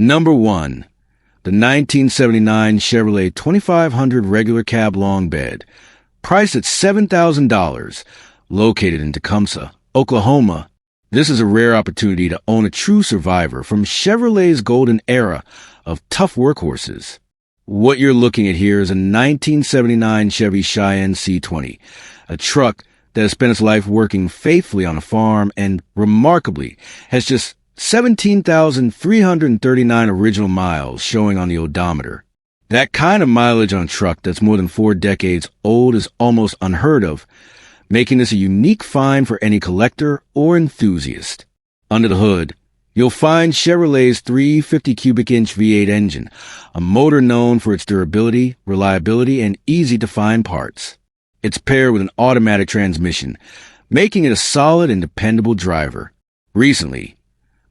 Number 1. The 1979 Chevrolet 2500 Regular Cab Long Bed, priced at $7,000, located in Tecumseh, Oklahoma. This is a rare opportunity to own a true survivor from Chevrolet's golden era of tough workhorses. What you're looking at here is a 1979 Chevy Cheyenne C20, a truck that has spent its life working faithfully on a farm and, remarkably, has just 17,339 original miles showing on the odometer. That kind of mileage on a truck that's more than 4 decades old is almost unheard of, making this a unique find for any collector or enthusiast. Under the hood, you'll find Chevrolet's 350 cubic inch V8 engine, a motor known for its durability, reliability, and easy-to-find parts. It's paired with an automatic transmission, making it a solid and dependable driver. Recently,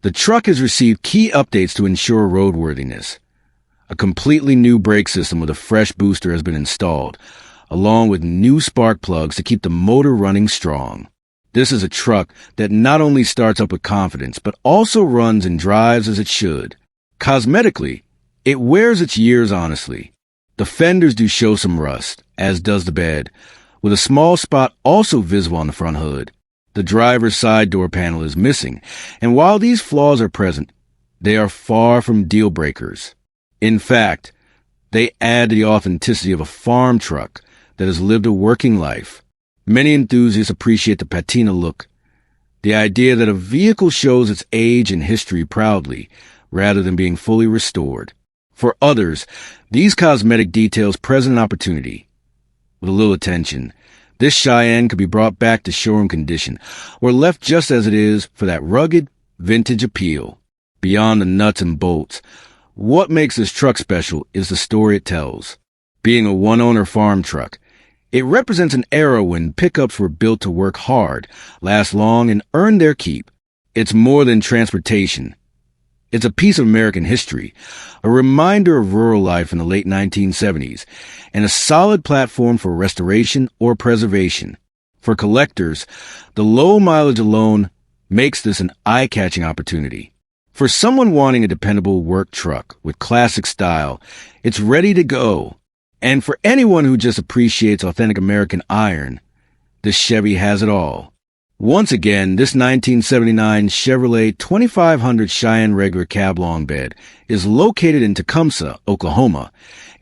the truck has received key updates to ensure roadworthiness. A completely new brake system with a fresh booster has been installed, along with new spark plugs to keep the motor running strong. This is a truck that not only starts up with confidence, but also runs and drives as it should. Cosmetically, it wears its years honestly. The fenders do show some rust, as does the bed, with a small spot also visible on the front hood. The driver's side door panel is missing, and while these flaws are present, they are far from deal breakers. In fact, they add to the authenticity of a farm truck that has lived a working life. Many enthusiasts appreciate the patina look, the idea that a vehicle shows its age and history proudly, rather than being fully restored. For others, these cosmetic details present an opportunity. With a little attention, this Cheyenne could be brought back to showroom condition, or left just as it is for that rugged, vintage appeal. Beyond the nuts and bolts, what makes this truck special is the story it tells. Being a one-owner farm truck, it represents an era when pickups were built to work hard, last long, and earn their keep. It's more than transportation. It's a piece of American history, a reminder of rural life in the late 1970s, and a solid platform for restoration or preservation. For collectors, the low mileage alone makes this an eye-catching opportunity. For someone wanting a dependable work truck with classic style, it's ready to go. And for anyone who just appreciates authentic American iron, this Chevy has it all. Once again, this 1979 Chevrolet 2500 Cheyenne Regular Cab Long Bed is located in Tecumseh, Oklahoma,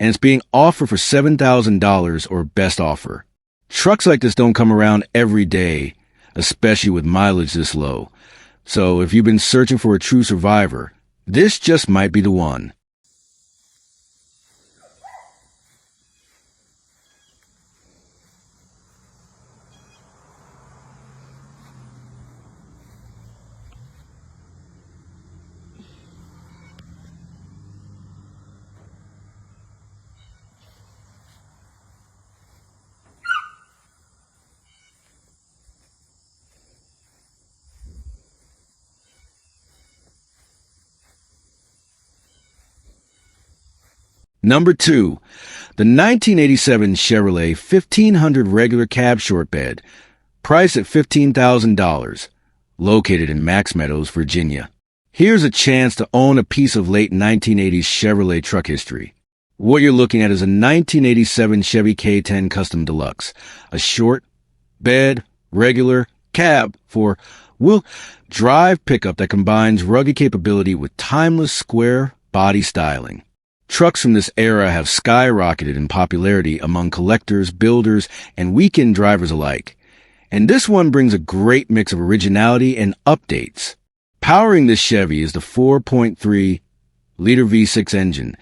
and it's being offered for $7,000 or best offer. Trucks like this don't come around every day, especially with mileage this low. So if you've been searching for a true survivor, this just might be the one. Number 2. The 1987 Chevrolet 1500 Regular Cab Short Bed, priced at $15,000, located in Max Meadows, Virginia. Here's a chance to own a piece of late 1980s Chevrolet truck history. What you're looking at is a 1987 Chevy K10 Custom Deluxe, a short, bed, regular, cab for wheel drive pickup that combines rugged capability with timeless square body styling. Trucks from this era have skyrocketed in popularity among collectors, builders, and weekend drivers alike. And this one brings a great mix of originality and updates. Powering this Chevy is the 4.3-liter V6 engine,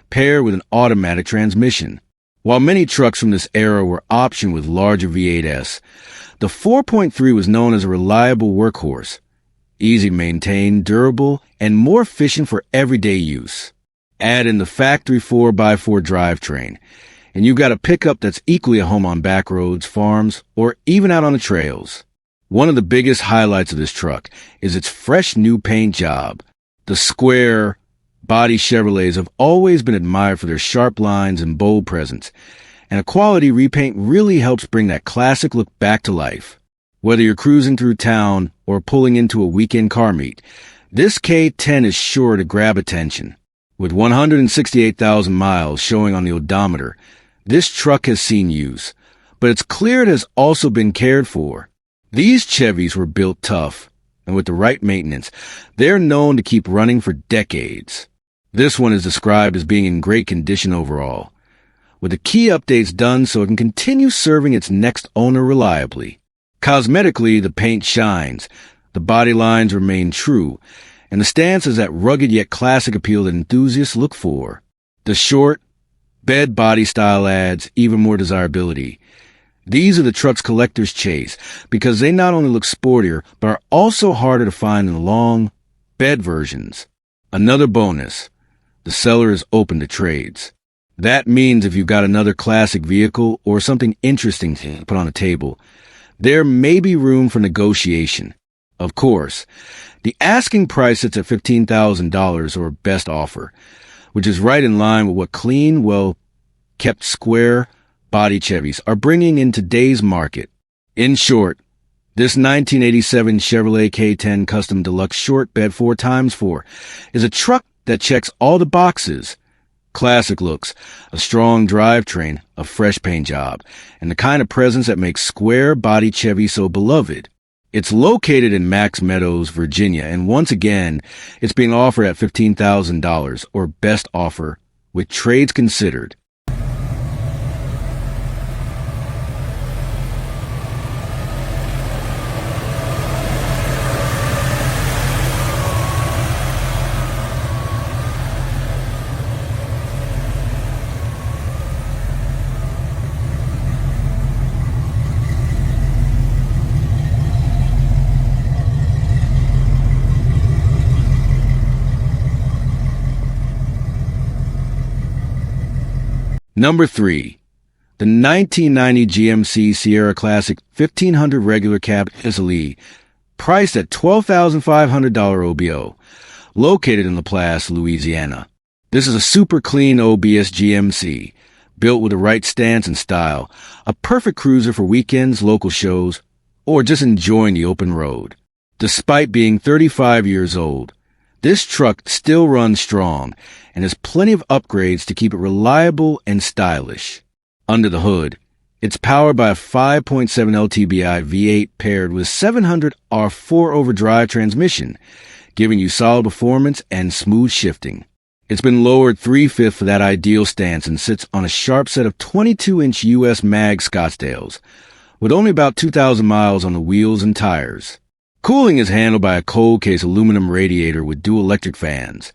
paired with an automatic transmission. While many trucks from this era were optioned with larger V8s, the 4.3 was known as a reliable workhorse, easy to maintain, durable, and more efficient for everyday use. Add in the factory 4x4 drivetrain, and you've got a pickup that's equally a home on back roads, farms, or even out on the trails. One of the biggest highlights of this truck is its fresh new paint job. The square body Chevrolets have always been admired for their sharp lines and bold presence, and a quality repaint really helps bring that classic look back to life. Whether you're cruising through town or pulling into a weekend car meet, this K10 is sure to grab attention. With 168,000 miles showing on the odometer, this truck has seen use, but it's clear it has also been cared for. These Chevys were built tough, and with the right maintenance, they're known to keep running for decades. This one is described as being in great condition overall, with the key updates done so it can continue serving its next owner reliably. Cosmetically, the paint shines, the body lines remain true, and the stance has that rugged yet classic appeal that enthusiasts look for. The short, bed body style adds even more desirability. These are the truck's collector's chase because they not only look sportier, but are also harder to find in the long, bed versions. Another bonus, the seller is open to trades. That means if you've got another classic vehicle or something interesting to put on the table, there may be room for negotiation. Of course, the asking price sits at $15,000 or best offer, which is right in line with what clean, well-kept square body Chevys are bringing in today's market. In short, this 1987 Chevrolet K10 Custom Deluxe Short Bed 4x4 is a truck that checks all the boxes. Classic looks, a strong drivetrain, a fresh paint job, and the kind of presence that makes square body Chevy so beloved. It's located in Max Meadows, Virginia, and once again, it's being offered at $15,000 or best offer with trades considered. Number 3. The 1990 GMC Sierra Classic 1500 Regular Cab SLE, priced at $12,500 OBO, located in Laplace, Louisiana. This is a super clean OBS GMC, built with the right stance and style, a perfect cruiser for weekends, local shows, or just enjoying the open road. Despite being 35 years old, this truck still runs strong and has plenty of upgrades to keep it reliable and stylish. Under the hood, it's powered by a 5.7 LTBI V8 paired with 700 R4 overdrive transmission, giving you solid performance and smooth shifting. It's been lowered 3/5 for that ideal stance and sits on a sharp set of 22-inch US mag Scottsdales, with only about 2,000 miles on the wheels and tires. Cooling is handled by a cold case aluminum radiator with dual electric fans,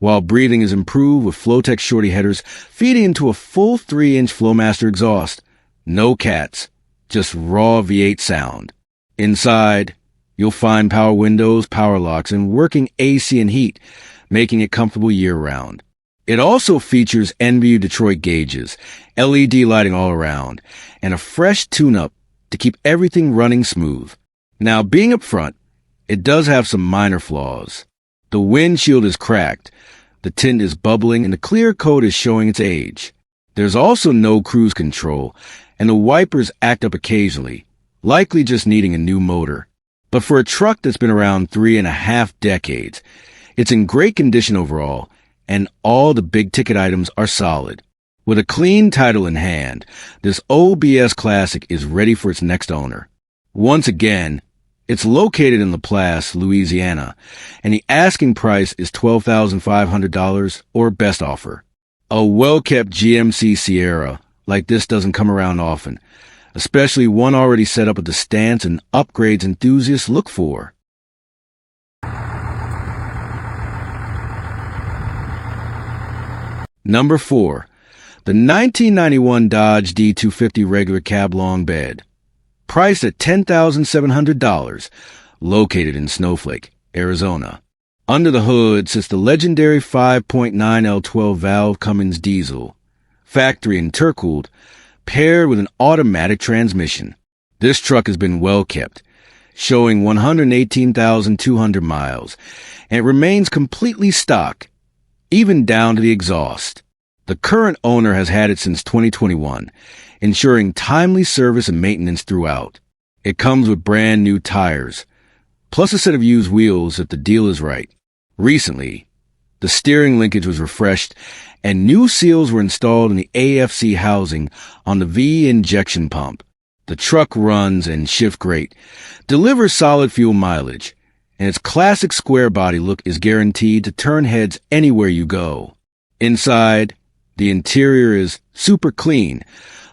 while breathing is improved with Flowtech shorty headers feeding into a full 3-inch Flowmaster exhaust. No cats, just raw V8 sound. Inside, you'll find power windows, power locks, and working AC and heat, making it comfortable year-round. It also features NVU Detroit gauges, LED lighting all around, and a fresh tune-up to keep everything running smooth. Now, being up front, it does have some minor flaws. The windshield is cracked, the tint is bubbling, and the clear coat is showing its age. There's also no cruise control, and the wipers act up occasionally, likely just needing a new motor. But for a truck that's been around 3.5 decades, it's in great condition overall, and all the big-ticket items are solid. With a clean title in hand, this OBS Classic is ready for its next owner. Once again, it's located in Laplace, Louisiana, and the asking price is $12,500 or best offer. A well-kept GMC Sierra like this doesn't come around often, especially one already set up with the stance and upgrades enthusiasts look for. Number 4. The 1991 Dodge D250 Regular Cab Long Bed, priced at $10,700, located in Snowflake, Arizona. Under the hood sits the legendary 5.9 L12 valve Cummins diesel, factory intercooled, paired with an automatic transmission. This truck has been well kept, showing 118,200 miles, and it remains completely stock, even down to the exhaust. The current owner has had it since 2021, ensuring timely service and maintenance throughout. It comes with brand new tires, plus a set of used wheels if the deal is right. Recently, The steering linkage was refreshed, and new seals were installed in the AFC housing on the V injection pump. The truck runs and shifts great, delivers solid fuel mileage, and its classic square body look is guaranteed to turn heads anywhere you go. Inside, the interior is super clean,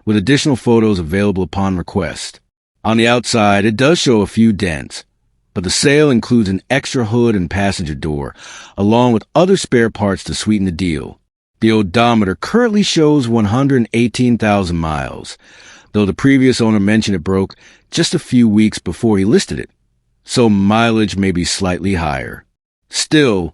with additional photos available upon request. On the outside, it does show a few dents, but the sale includes an extra hood and passenger door, along with other spare parts to sweeten the deal. The odometer currently shows 118,000 miles, though the previous owner mentioned it broke just a few weeks before he listed it, so mileage may be slightly higher. Still,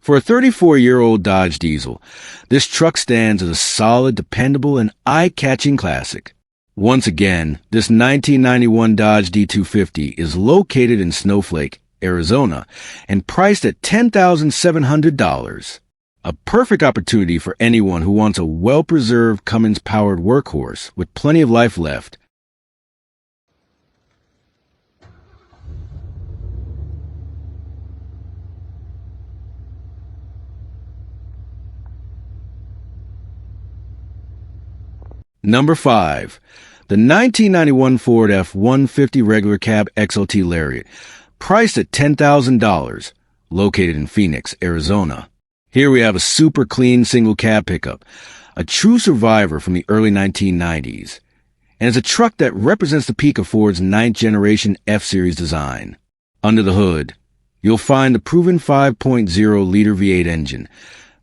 for a 34-year-old Dodge diesel, this truck stands as a solid, dependable, and eye-catching classic. Once again, this 1991 Dodge D250 is located in Snowflake, Arizona, and priced at $10,700. A perfect opportunity for anyone who wants a well-preserved Cummins-powered workhorse with plenty of life left. Number 5. The 1991 Ford F-150 Regular Cab XLT Lariat, priced at $10,000, located in Phoenix, Arizona. Here we have a super clean single cab pickup, a true survivor from the early 1990s, and it's a truck that represents the peak of Ford's 9th generation F-Series design. Under the hood, you'll find the proven 5.0-liter V8 engine,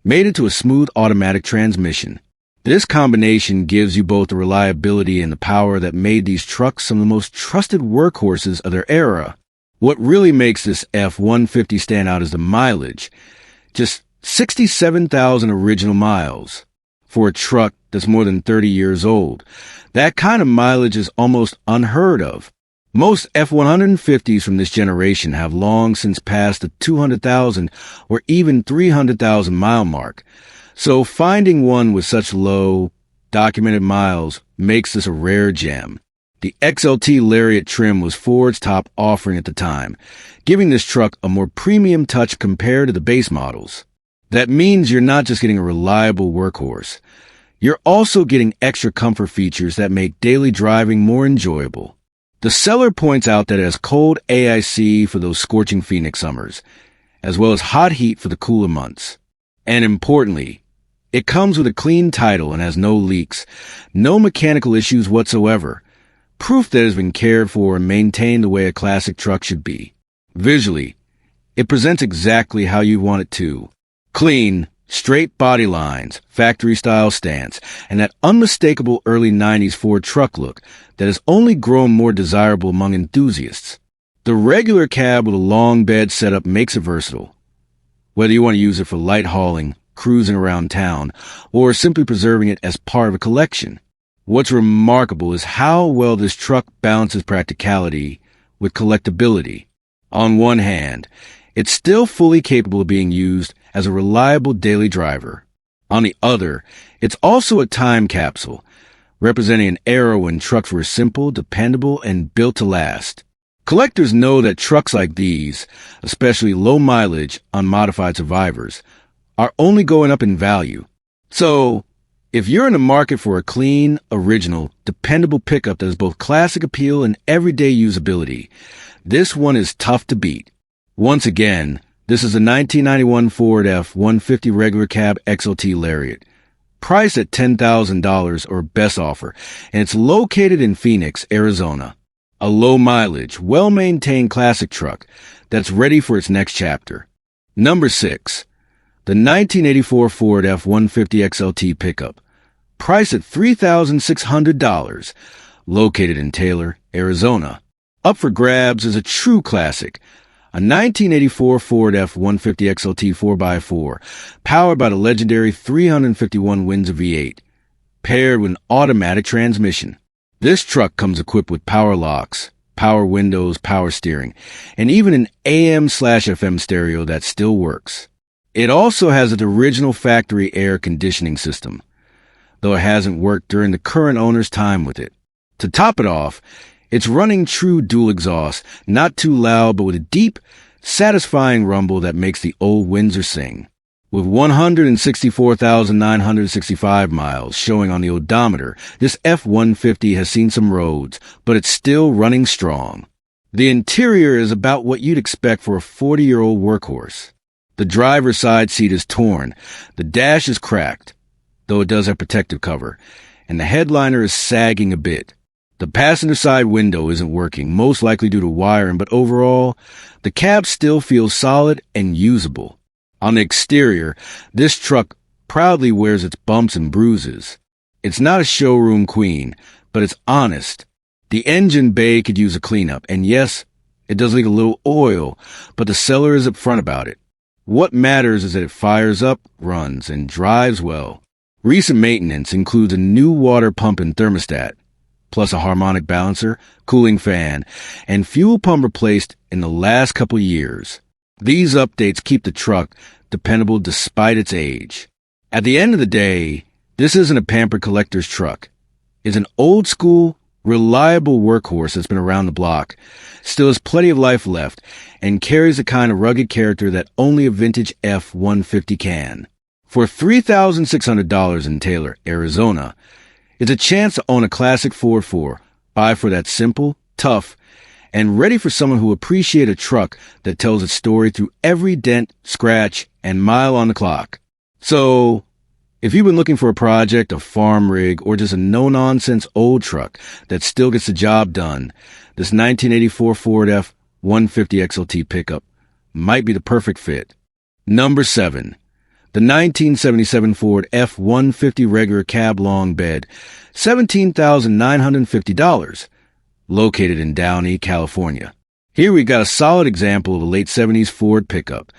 made into a smooth automatic transmission. This combination gives you both the reliability and the power that made these trucks some of the most trusted workhorses of their era. What really makes this F-150 stand out is the mileage. Just 67,000 original miles. For a truck that's more than 30 years old, that kind of mileage is almost unheard of. Most F-150s from this generation have long since passed the 200,000 or even 300,000 mile mark. So finding one with such low, documented miles makes this a rare gem. The XLT Lariat trim was Ford's top offering at the time, giving this truck a more premium touch compared to the base models. That means you're not just getting a reliable workhorse. You're also getting extra comfort features that make daily driving more enjoyable. The seller points out that it has cold AIC for those scorching Phoenix summers, as well as hot heat for the cooler months. And importantly, it comes with a clean title and has no leaks, no mechanical issues whatsoever. Proof that it has been cared for and maintained the way a classic truck should be. Visually, it presents exactly how you want it to. Clean, straight body lines, factory-style stance, and that unmistakable early 90s Ford truck look that has only grown more desirable among enthusiasts. The regular cab with a long bed setup makes it versatile. Whether you want to use it for light hauling, cruising around town, or simply preserving it as part of a collection. What's remarkable is how well this truck balances practicality with collectability. On one hand, it's still fully capable of being used as a reliable daily driver. On the other, it's also a time capsule, representing an era when trucks were simple, dependable, and built to last. Collectors know that trucks like these, especially low-mileage, unmodified survivors, are only going up in value. So, if you're in the market for a clean, original, dependable pickup that has both classic appeal and everyday usability, this one is tough to beat. Once again, this is a 1991 Ford F-150 Regular Cab XLT Lariat, priced at $10,000 or best offer, and it's located in Phoenix, Arizona. A low-mileage, well-maintained classic truck that's ready for its next chapter. Number 6. The 1984 Ford F-150 XLT Pickup, priced at $3,600, located in Taylor, Arizona. Up for grabs is a true classic, a 1984 Ford F-150 XLT 4x4, powered by the legendary 351 Windsor V8, paired with an automatic transmission. This truck comes equipped with power locks, power windows, power steering, and even an AM/FM stereo that still works. It also has an original factory air conditioning system, though it hasn't worked during the current owner's time with it. To top it off, it's running true dual exhaust, not too loud but with a deep, satisfying rumble that makes the old Windsor sing. With 164,965 miles showing on the odometer, this F-150 has seen some roads, but it's still running strong. The interior is about what you'd expect for a 40-year-old workhorse. The driver's side seat is torn, the dash is cracked, though it does have protective cover, and the headliner is sagging a bit. The passenger side window isn't working, most likely due to wiring, but overall, the cab still feels solid and usable. On the exterior, this truck proudly wears its bumps and bruises. It's not a showroom queen, but it's honest. The engine bay could use a cleanup, and yes, it does leak a little oil, but the seller is upfront about it. What matters is that it fires up, runs, and drives well. Recent maintenance includes a new water pump and thermostat, plus a harmonic balancer, cooling fan, and fuel pump replaced in the last couple years. These updates keep the truck dependable despite its age. At the end of the day, this isn't a pampered collector's truck. It's an old-school, reliable workhorse that's been around the block, still has plenty of life left, and carries the kind of rugged character that only a vintage F-150 can. For $3,600 in Taylor, Arizona, it's a chance to own a classic Ford 4, buy for that simple, tough, and ready for someone who appreciates a truck that tells its story through every dent, scratch, and mile on the clock. So, if you've been looking for a project, a farm rig, or just a no-nonsense old truck that still gets the job done, this 1984 Ford F-150 XLT Pickup might be the perfect fit. Number 7. The 1977 Ford F-150 Regular Cab Long Bed, $17,950, located in Downey, California. Here we got a solid example of a late 70s Ford pickup,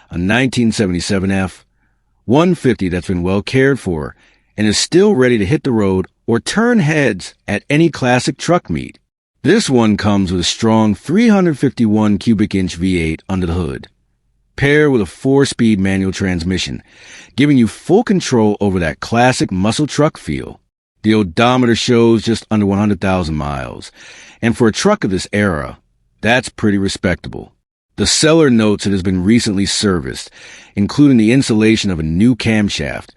a 1977 F-150 that's been well cared for and is still ready to hit the road or turn heads at any classic truck meet. This one comes with a strong 351 cubic inch V8 under the hood, paired with a 4-speed manual transmission, giving you full control over that classic muscle truck feel. The odometer shows just under 100,000 miles, and for a truck of this era, that's pretty respectable. The seller notes it has been recently serviced, including the installation of a new camshaft,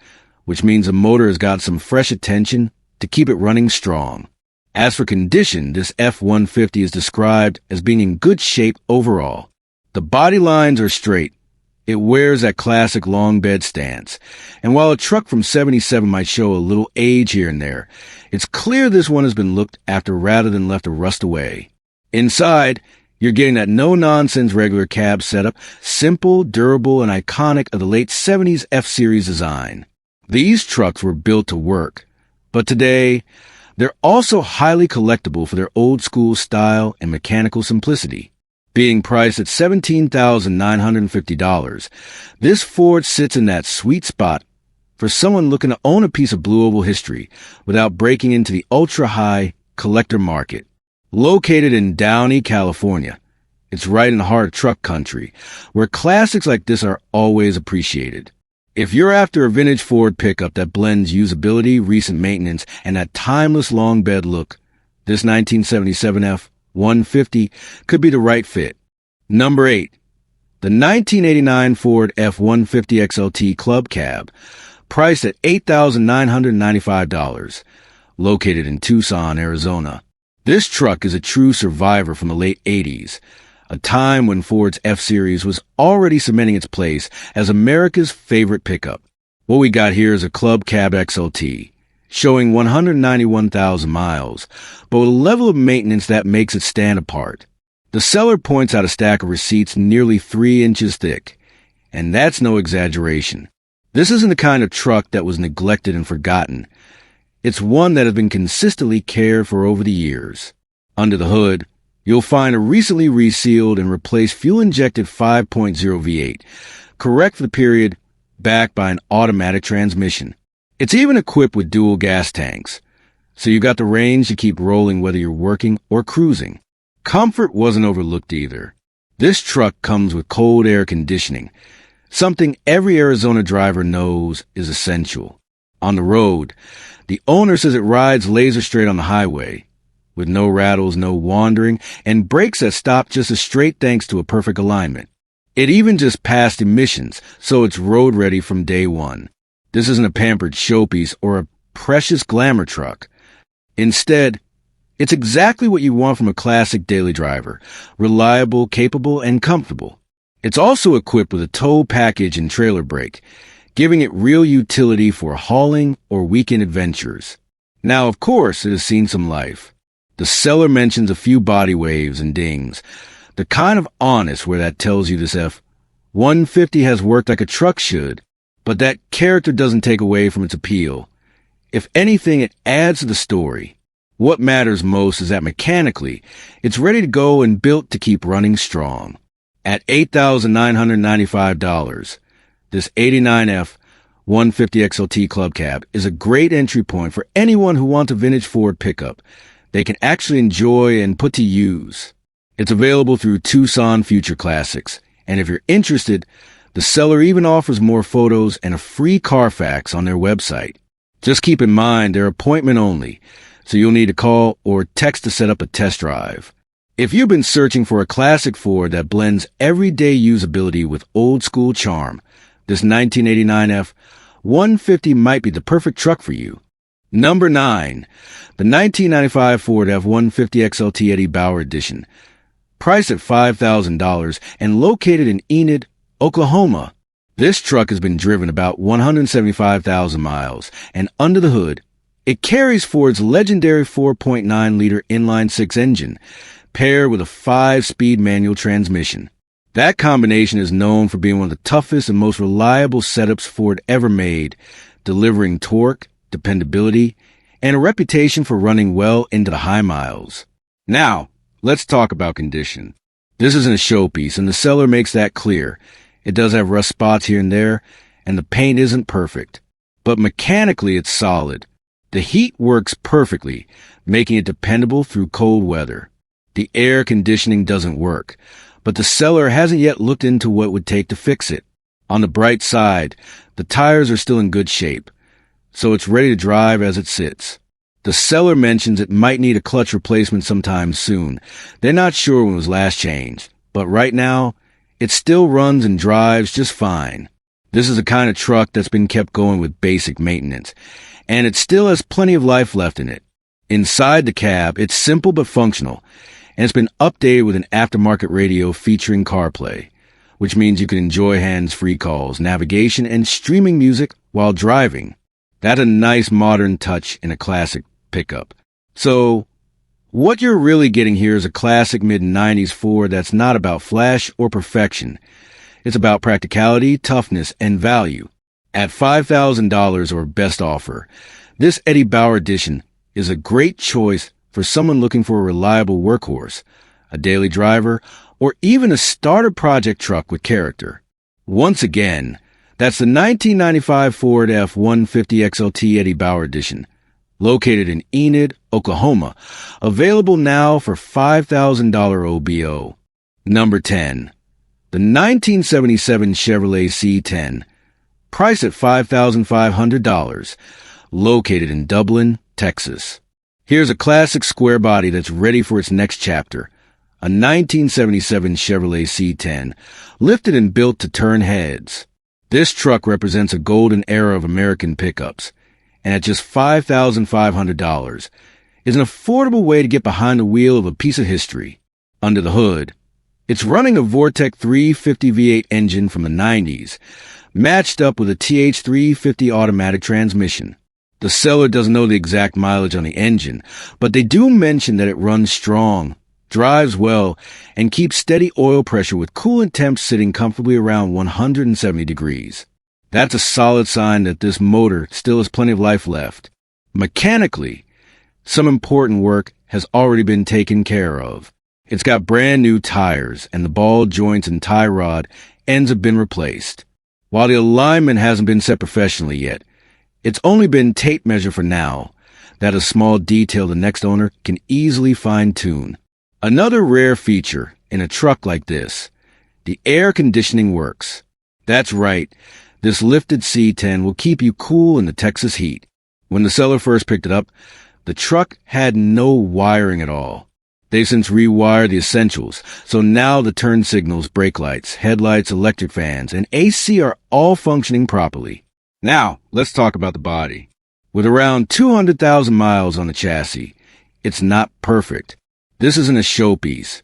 which means the motor has got some fresh attention to keep it running strong. As for condition, this F-150 is described as being in good shape overall. The body lines are straight. It wears that classic long bed stance. And while a truck from 77 might show a little age here and there, it's clear this one has been looked after rather than left to rust away. Inside, you're getting that no-nonsense regular cab setup, simple, durable, and iconic of the late 70s F-Series design. These trucks were built to work, but today, they're also highly collectible for their old-school style and mechanical simplicity. Being priced at $17,950, this Ford sits in that sweet spot for someone looking to own a piece of Blue Oval history without breaking into the ultra-high collector market. Located in Downey, California, it's right in the heart of truck country, where classics like this are always appreciated. If you're after a vintage Ford pickup that blends usability, recent maintenance, and that timeless long bed look, this 1977 F-150 could be the right fit. Number 8. The 1989 Ford F-150 XLT Club Cab, priced at $8,995, located in Tucson, Arizona. This truck is a true survivor from the late 80s, a time when Ford's F-Series was already cementing its place as America's favorite pickup. What we got here is a Club Cab XLT, showing 191,000 miles, but with a level of maintenance that makes it stand apart. The seller points out a stack of receipts nearly 3 inches thick, and that's no exaggeration. This isn't the kind of truck that was neglected and forgotten. It's one that has been consistently cared for over the years. Under the hood, you'll find a recently resealed and replaced fuel-injected 5.0 V8, correct for the period, backed by an automatic transmission. It's even equipped with dual gas tanks, so you got the range to keep rolling whether you're working or cruising. Comfort wasn't overlooked either. This truck comes with cold air conditioning, something every Arizona driver knows is essential. On the road, the owner says it rides laser straight on the highway, with no rattles, no wandering, and brakes that stop just as straight thanks to a perfect alignment. It even just passed emissions, so it's road ready from day one. This isn't a pampered showpiece or a precious glamour truck. Instead, it's exactly what you want from a classic daily driver: reliable, capable, and comfortable. It's also equipped with a tow package and trailer brake, giving it real utility for hauling or weekend adventures. Now, of course, it has seen some life. The seller mentions a few body waves and dings, the kind of honest where that tells you this F-150 has worked like a truck should, but that character doesn't take away from its appeal. If anything, it adds to the story. What matters most is that mechanically, it's ready to go and built to keep running strong. At $8,995, this 89 F-150 XLT Club Cab is a great entry point for anyone who wants a vintage Ford pickup they can actually enjoy and put to use. It's available through Tucson Future Classics, and if you're interested, the seller even offers more photos and a free Carfax on their website. Just keep in mind they're appointment only, so you'll need to call or text to set up a test drive. If you've been searching for a classic Ford that blends everyday usability with old-school charm, this 1989 F-150 might be the perfect truck for you. Number 9. The 1995 Ford F-150 XLT Eddie Bauer Edition. Priced at $5,000 and located in Enid, Oklahoma. This truck has been driven about 175,000 miles, and under the hood, it carries Ford's legendary 4.9-liter inline-six engine, paired with a 5-speed manual transmission. That combination is known for being one of the toughest and most reliable setups Ford ever made, delivering torque, dependability, and a reputation for running well into the high miles. Now, let's talk about condition. This isn't a showpiece, and the seller makes that clear. It does have rust spots here and there, and the paint isn't perfect. But mechanically, it's solid. The heat works perfectly, making it dependable through cold weather. The air conditioning doesn't work, but the seller hasn't yet looked into what it would take to fix it. On the bright side, the tires are still in good shape, so it's ready to drive as it sits. The seller mentions it might need a clutch replacement sometime soon. They're not sure when it was last changed, but right now, it still runs and drives just fine. This is the kind of truck that's been kept going with basic maintenance, and it still has plenty of life left in it. Inside the cab, it's simple but functional, and it's been updated with an aftermarket radio featuring CarPlay, which means you can enjoy hands-free calls, navigation, and streaming music while driving. That's a nice modern touch in a classic pickup. So, what you're really getting here is a classic mid-90s Ford that's not about flash or perfection. It's about practicality, toughness, and value. At $5,000 or best offer, this Eddie Bauer Edition is a great choice for someone looking for a reliable workhorse, a daily driver, or even a starter project truck with character. Once again, that's the 1995 Ford F-150 XLT Eddie Bauer Edition, located in Enid, Oklahoma, available now for $5,000 OBO. Number 10. The 1977 Chevrolet C10, priced at $5,500, located in Dublin, Texas. Here's a classic square body that's ready for its next chapter. A 1977 Chevrolet C10, lifted and built to turn heads. This truck represents a golden era of American pickups, and at just $5,500, is an affordable way to get behind the wheel of a piece of history. Under the hood, it's running a Vortec 350 V8 engine from the 90s, matched up with a TH350 automatic transmission. The seller doesn't know the exact mileage on the engine, but they do mention that it runs strong, drives well, and keeps steady oil pressure with coolant temps sitting comfortably around 170 degrees. That's a solid sign that this motor still has plenty of life left. Mechanically, some important work has already been taken care of. It's got brand new tires, and the ball joints and tie rod ends have been replaced. While the alignment hasn't been set professionally yet, it's only been tape measure for now. That a small detail the next owner can easily fine-tune. Another rare feature in a truck like this, the air conditioning works. That's right, this lifted C10 will keep you cool in the Texas heat. When the seller first picked it up, the truck had no wiring at all. They've since rewired the essentials, so now the turn signals, brake lights, headlights, electric fans, and AC are all functioning properly. Now, let's talk about the body. With around 200,000 miles on the chassis, it's not perfect. This isn't a showpiece.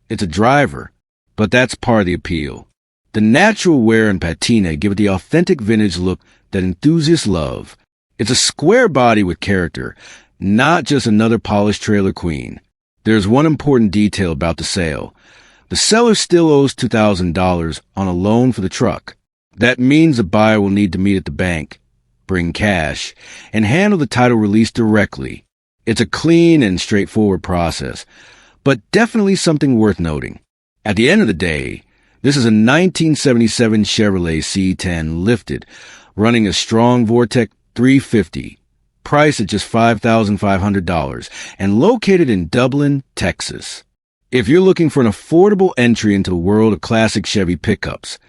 It's a driver, but that's part of the appeal. The natural wear and patina give it the authentic vintage look that enthusiasts love. It's a square body with character, not just another polished trailer queen. There's one important detail about the sale. The seller still owes $2,000 on a loan for the truck. That means the buyer will need to meet at the bank, bring cash, and handle the title release directly. It's a clean and straightforward process, but definitely something worth noting. At the end of the day, this is a 1977 Chevrolet C10 lifted, running a strong Vortec 350. Priced at just $5,500 and located in Dublin, Texas. If you're looking for an affordable entry into the world of classic Chevy pickups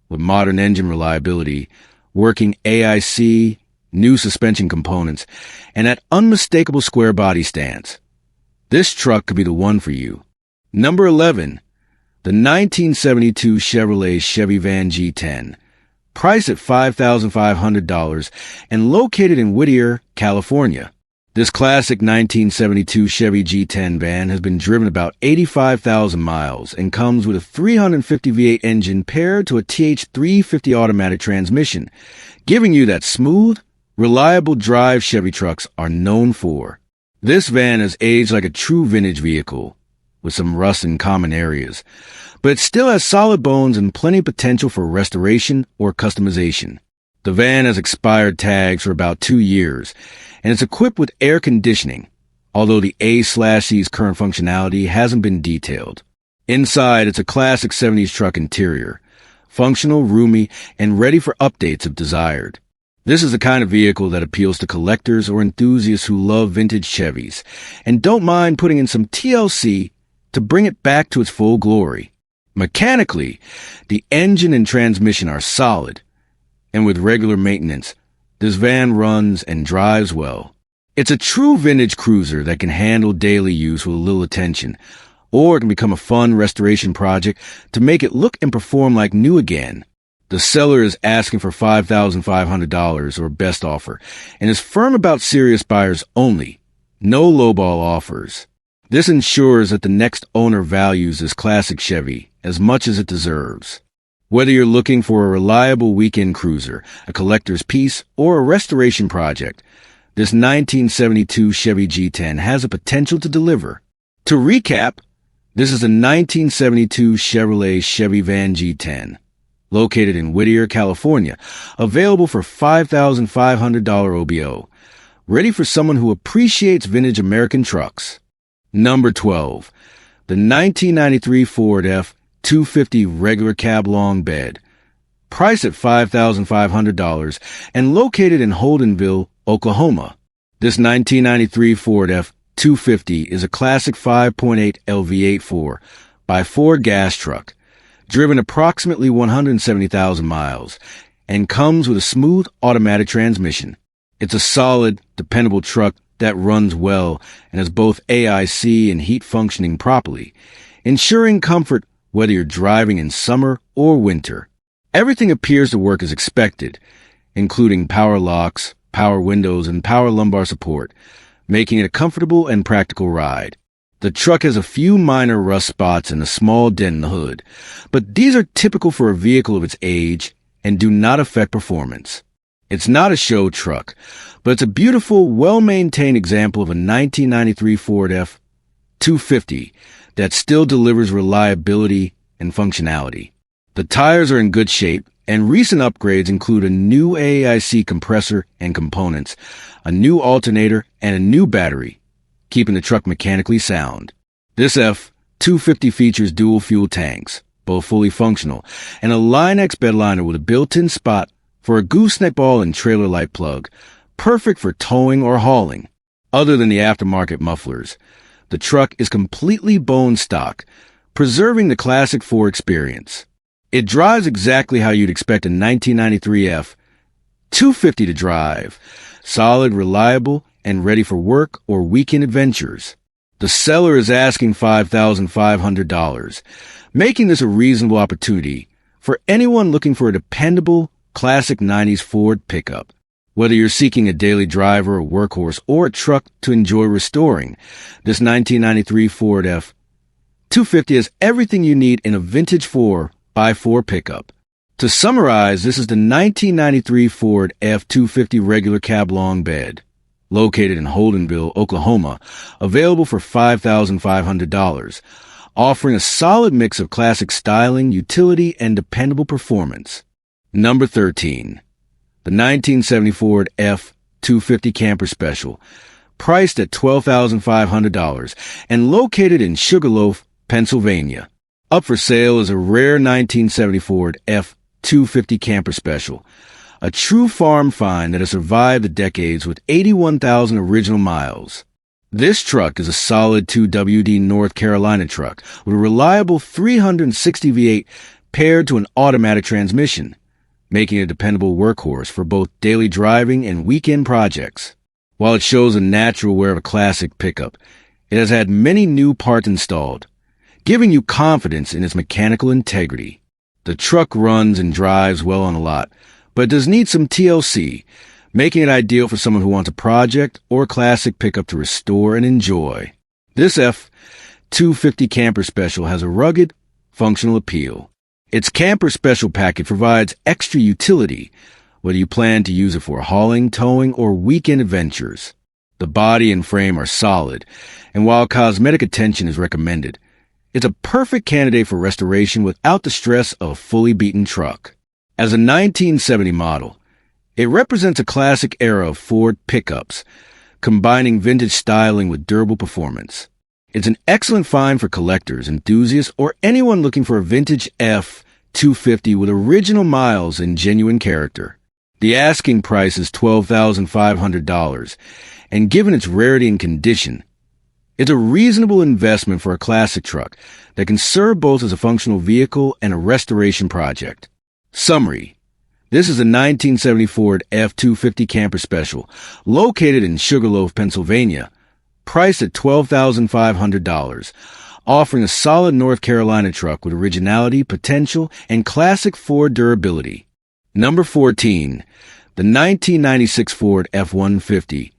with modern engine reliability, working AIC, new suspension components, and that unmistakable square body stance, this truck could be the one for you. Number 11, the 1972 Chevrolet Chevy Van G10. Priced at $5,500 and located in Whittier, California. This classic 1972 Chevy G10 van has been driven about 85,000 miles and comes with a 350 V8 engine paired to a TH350 automatic transmission, giving you that smooth, reliable drive Chevy trucks are known for. This van has aged like a true vintage vehicle, with some rust in common areas, but it still has solid bones and plenty of potential for restoration or customization. The van has expired tags for about 2 years, and it's equipped with air conditioning, although the A/C's current functionality hasn't been detailed. Inside, it's a classic 70s truck interior, functional, roomy, and ready for updates if desired. This is the kind of vehicle that appeals to collectors or enthusiasts who love vintage Chevys and don't mind putting in some TLC to bring it back to its full glory. Mechanically, the engine and transmission are solid, and with regular maintenance, this van runs and drives well. It's a true vintage cruiser that can handle daily use with a little attention, or it can become a fun restoration project to make it look and perform like new again. The seller is asking for $5,500 or best offer, and is firm about serious buyers only. No lowball offers. This ensures that the next owner values this classic Chevy as much as it deserves. Whether you're looking for a reliable weekend cruiser, a collector's piece, or a restoration project, this 1972 Chevy G10 has the potential to deliver. To recap, this is a 1972 Chevrolet Chevy Van G10, located in Whittier, California, available for $5,500 OBO, ready for someone who appreciates vintage American trucks. Number 12, the 1993 Ford F-150 Regular Cab Long Bed, priced at $5,500 and located in Holdenville, Oklahoma. This 1993 Ford F-250 is a classic 5.8 LV84 by Ford gas truck, driven approximately 170,000 miles, and comes with a smooth automatic transmission. It's a solid, dependable truck that runs well and has both AIC and heat functioning properly, ensuring comfort whether you're driving in summer or winter. Everything appears to work as expected, including power locks, power windows, and power lumbar support, making it a comfortable and practical ride. The truck has a few minor rust spots and a small dent in the hood, but these are typical for a vehicle of its age and do not affect performance. It's not a show truck, but it's a beautiful, well-maintained example of a 1993 Ford F-250 that still delivers reliability and functionality. The tires are in good shape, and recent upgrades include a new AIC compressor and components, a new alternator, and a new battery, keeping the truck mechanically sound. This F-250 features dual fuel tanks, both fully functional, and a Line-X bedliner with a built-in spot for a gooseneck ball and trailer light plug, perfect for towing or hauling. Other than the aftermarket mufflers, the truck is completely bone stock, preserving the classic Ford experience. It drives exactly how you'd expect a 1993 F-250 to drive, solid, reliable, and ready for work or weekend adventures. The seller is asking $5,500, making this a reasonable opportunity for anyone looking for a dependable, classic 90s Ford pickup. Whether you're seeking a daily driver, a workhorse, or a truck to enjoy restoring, this 1993 Ford F-250 has everything you need in a vintage 4x4 pickup. To summarize, this is the 1993 Ford F-250 regular cab long bed, located in Holdenville, Oklahoma, available for $5,500, offering a solid mix of classic styling, utility, and dependable performance. Number 13. The 1970 Ford F-250 Camper Special, priced at $12,500 and located in Sugarloaf, Pennsylvania. Up for sale is a rare 1970 Ford F-250 Camper Special, a true farm find that has survived the decades with 81,000 original miles. This truck is a solid 2WD North Carolina truck with a reliable 360 V8 paired to an automatic transmission, making it a dependable workhorse for both daily driving and weekend projects. While it shows a natural wear of a classic pickup, it has had many new parts installed, giving you confidence in its mechanical integrity. The truck runs and drives well on the lot, but it does need some TLC, making it ideal for someone who wants a project or classic pickup to restore and enjoy. This F-250 Camper Special has a rugged, functional appeal. Its Camper Special package provides extra utility, whether you plan to use it for hauling, towing, or weekend adventures. The body and frame are solid, and while cosmetic attention is recommended, it's a perfect candidate for restoration without the stress of a fully beaten truck. As a 1970 model, it represents a classic era of Ford pickups, combining vintage styling with durable performance. It's an excellent find for collectors, enthusiasts, or anyone looking for a vintage F-250 with original miles and genuine character. The asking price is $12,500, and given its rarity and condition, it's a reasonable investment for a classic truck that can serve both as a functional vehicle and a restoration project. Summary. This is a 1970 Ford F-250 Camper Special, located in Sugarloaf, Pennsylvania, priced at $12,500, offering a solid North Carolina truck with originality, potential, and classic Ford durability. Number 14. The 1996 Ford F-150,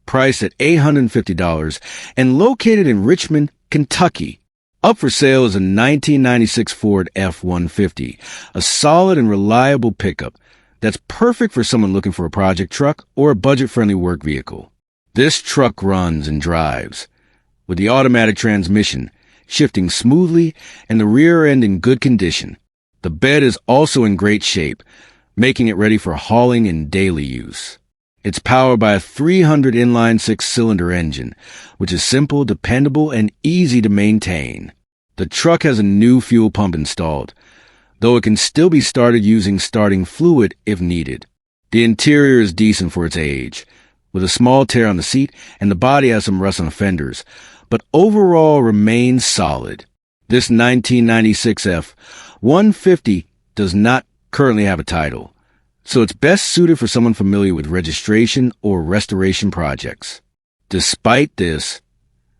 priced at $850 and located in Richmond, Kentucky. Up for sale is a 1996 Ford F-150, a solid and reliable pickup that's perfect for someone looking for a project truck or a budget-friendly work vehicle. This truck runs and drives, with the automatic transmission shifting smoothly and the rear end in good condition. The bed is also in great shape, making it ready for hauling and daily use. It's powered by a 300 inline six-cylinder engine, which is simple, dependable, and easy to maintain. The truck has a new fuel pump installed, though it can still be started using starting fluid if needed. The interior is decent for its age, with a small tear on the seat, and the body has some rust on the fenders, but overall remains solid. This 1996 F-150 does not currently have a title, so it's best suited for someone familiar with registration or restoration projects. Despite this,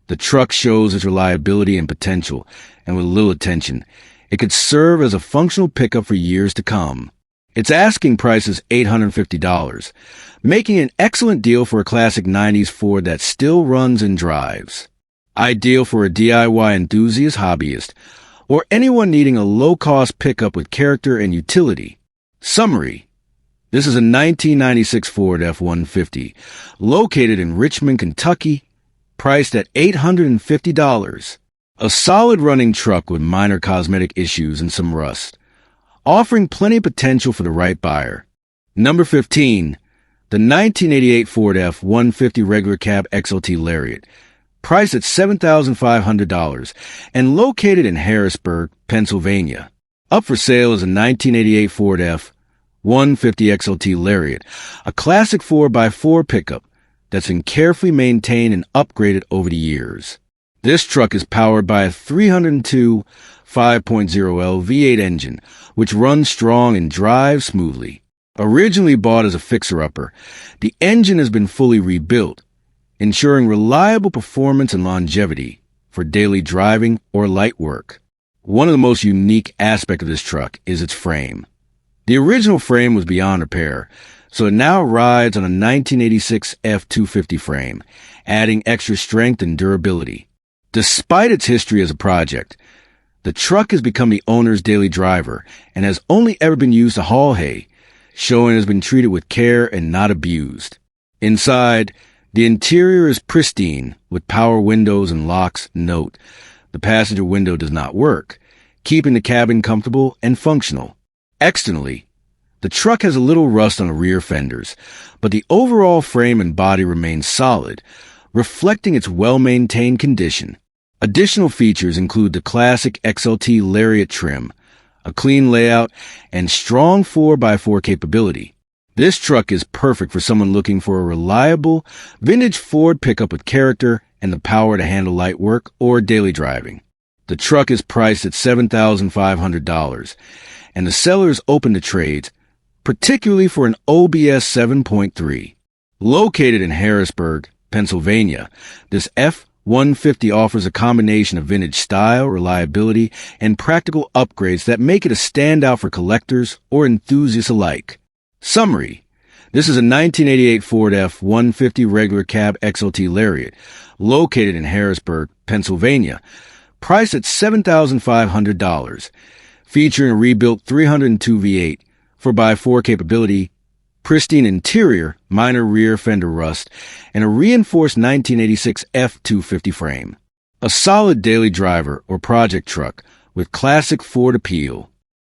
the truck shows its reliability and potential, and with little attention, it could serve as a functional pickup for years to come. Its asking price is $850, making it an excellent deal for a classic 90s Ford that still runs and drives. Ideal for a DIY enthusiast, hobbyist, or anyone needing a low-cost pickup with character and utility. Summary. This is a 1996 Ford F-150, located in Richmond, Kentucky, priced at $850. A solid running truck with minor cosmetic issues and some rust, offering plenty of potential for the right buyer. Number 15. The 1988 Ford F-150 Regular Cab XLT Lariat, priced at $7,500 and located in Harrisburg, Pennsylvania. Up for sale is a 1988 Ford F-150 XLT Lariat, a classic 4x4 pickup that's been carefully maintained and upgraded over the years. This truck is powered by a 302 5.0L V8 engine, which runs strong and drives smoothly. Originally bought as a fixer-upper, the engine has been fully rebuilt, ensuring reliable performance and longevity for daily driving or light work. One of the most unique aspects of this truck is its frame. The original frame was beyond repair, so it now rides on a 1986 F-250 frame, adding extra strength and durability. Despite its history as a project, the truck has become the owner's daily driver and has only ever been used to haul hay, showing it has been treated with care and not abused. Inside, the interior is pristine with power windows and locks. Note, the passenger window does not work, keeping the cabin comfortable and functional. Externally, the truck has a little rust on the rear fenders, but the overall frame and body remain solid, reflecting its well-maintained condition. Additional features include the classic XLT Lariat trim, a clean layout, and strong 4x4 capability. This truck is perfect for someone looking for a reliable, vintage Ford pickup with character and the power to handle light work or daily driving. The truck is priced at $7,500, and the seller is open to trades, particularly for an OBS 7.3. Located in Harrisburg, Pennsylvania, this F-150 offers a combination of vintage style, reliability, and practical upgrades that make it a standout for collectors or enthusiasts alike. Summary: this is a 1988 Ford F-150 Regular Cab XLT Lariat, located in Harrisburg, Pennsylvania, priced at $7,500, featuring a rebuilt 302 V8, 4x4 capability, pristine interior, minor rear fender rust, and a reinforced 1986 F-250 frame. A solid daily driver or project truck with classic Ford appeal.